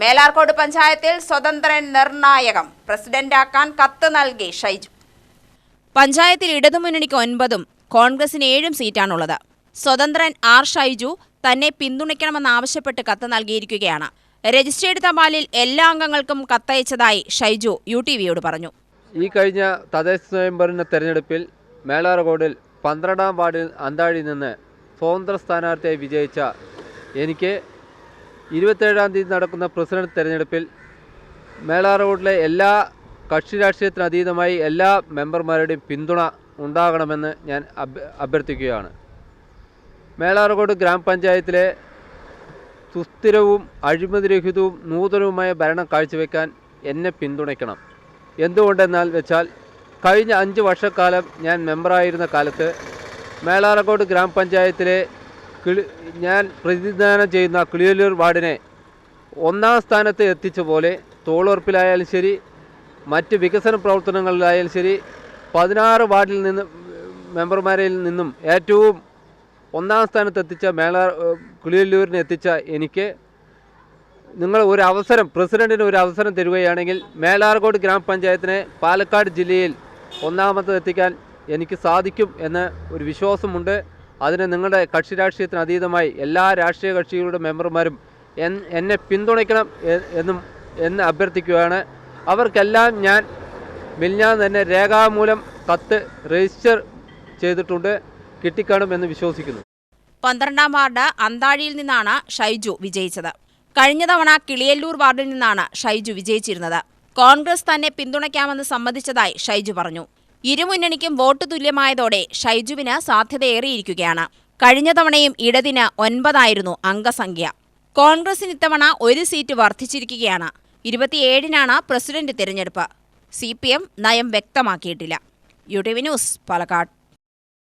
മേലാർക്കോട് പഞ്ചായത്തിൽ സ്വതന്ത്രൻ നിർണായകം. പ്രസിഡന്റാക്കാൻ കത്ത് നൽകി ഷൈജു. പഞ്ചായത്തിൽ ഇടതുമുന്നണിക്ക് 9ഉം കോൺഗ്രസിന് 7 സീറ്റാണുള്ളത്. സ്വതന്ത്രൻ ആർ ഷൈജു തന്നെ പിന്തുണയ്ക്കണമെന്നാവശ്യപ്പെട്ട് കത്ത് നൽകിയിരിക്കുകയാണ്. രജിസ്റ്റേർഡ് തപാലിൽ എല്ലാ അംഗങ്ങൾക്കും കത്തയച്ചതായി ഷൈജു UTVയോട് പറഞ്ഞു. ഈ കഴിഞ്ഞ തദ്ദേശ സ്വയംഭരണ തെരഞ്ഞെടുപ്പിൽ മേലാർകോടിൽ 12ാം വാർഡിൽ അന്താഴിയിൽ നിന്ന് സ്വതന്ത്ര സ്ഥാനാർത്ഥിയായി വിജയിച്ച എനിക്ക് 27ാം തീയതി നടക്കുന്ന പ്രസിഡന്റ് തെരഞ്ഞെടുപ്പിൽ മേലാർകോടിലെ എല്ലാ കക്ഷി രാഷ്ട്രീയത്തിനതീതമായി എല്ലാ മെമ്പർമാരുടെയും പിന്തുണ ഉണ്ടാകണമെന്ന് ഞാൻ അഭ്യർത്ഥിക്കുകയാണ്. മേലാർകോട് ഗ്രാമപഞ്ചായത്തിലെ സുസ്ഥിരവും അഴിമതിരഹിതവും നൂതനവുമായ ഭരണം കാഴ്ചവെക്കാൻ എന്നെ പിന്തുണയ്ക്കണം. എന്തുകൊണ്ടെന്നാൽ വെച്ചാൽ കഴിഞ്ഞ 5 വർഷക്കാലം ഞാൻ മെമ്പറായിരുന്ന കാലത്ത് മേലാർകോട് ഗ്രാമപഞ്ചായത്തിലെ ഞാൻ പ്രതിനിധാനം ചെയ്യുന്ന കിളിയല്ലൂർ വാർഡിനെ 1ാം സ്ഥാനത്ത് എത്തിച്ച പോലെ തോളുറപ്പിലായാലും ശരി, മറ്റ് വികസന പ്രവർത്തനങ്ങളിലായാലും ശരി, 16 വാർഡിൽ നിന്ന് മെമ്പർമാരിൽ നിന്നും ഏറ്റവും 1ാം സ്ഥാനത്ത് എത്തിച്ച കിളിയല്ലൂരിനെ എത്തിച്ച എനിക്ക് നിങ്ങൾ ഒരു അവസരം, പ്രസിഡന്റിന് ഒരു അവസരം തരികയാണെങ്കിൽ മേലാർകോട് ഗ്രാമപഞ്ചായത്തിനെ പാലക്കാട് ജില്ലയിൽ 1ാമത് എത്തിക്കാൻ എനിക്ക് സാധിക്കും എന്ന ഒരു വിശ്വാസമുണ്ട്. അതിന് നിങ്ങളുടെ കക്ഷി രാഷ്ട്രീയത്തിന് അതീതമായി എല്ലാ രാഷ്ട്രീയ കക്ഷികളുടെ മെമ്പർമാരും എന്നെ പിന്തുണയ്ക്കണം എന്ന് അഭ്യർത്ഥിക്കുകയാണ്. അവർക്കെല്ലാം ഞാൻ മിനിഞ്ഞാന്ന് തന്നെ രേഖാമൂലം കത്ത് രജിസ്റ്റർ ചെയ്തിട്ടുണ്ട്. കിട്ടിക്കാണുമെന്ന് വിശ്വസിക്കുന്നു. 12ാം വാർഡ് അന്താഴിയിൽ നിന്നാണ് ഷൈജു വിജയിച്ചത്. കഴിഞ്ഞ തവണ കിളിയല്ലൂർ വാർഡിൽ നിന്നാണ് ഷൈജു വിജയിച്ചിരുന്നത്. കോൺഗ്രസ് തന്നെ പിന്തുണയ്ക്കാമെന്ന് സമ്മതിച്ചതായി ഷൈജു പറഞ്ഞു. ഇരുമുന്നണിക്കും വോട്ട് തുല്യമായതോടെ ഷൈജുവിന് സാധ്യതയേറിയിരിക്കുകയാണ്. കഴിഞ്ഞ തവണയും ഇടതിന് 9 ആയിരുന്നു അംഗസംഖ്യ. കോൺഗ്രസിന് ഇത്തവണ 1 സീറ്റ് വർദ്ധിച്ചിരിക്കുകയാണ്. 27-നാണ് പ്രസിഡന്റ് തിരഞ്ഞെടുപ്പ്. CPM നയം വ്യക്തമാക്കിയിട്ടില്ല. UTV news, Palakkad.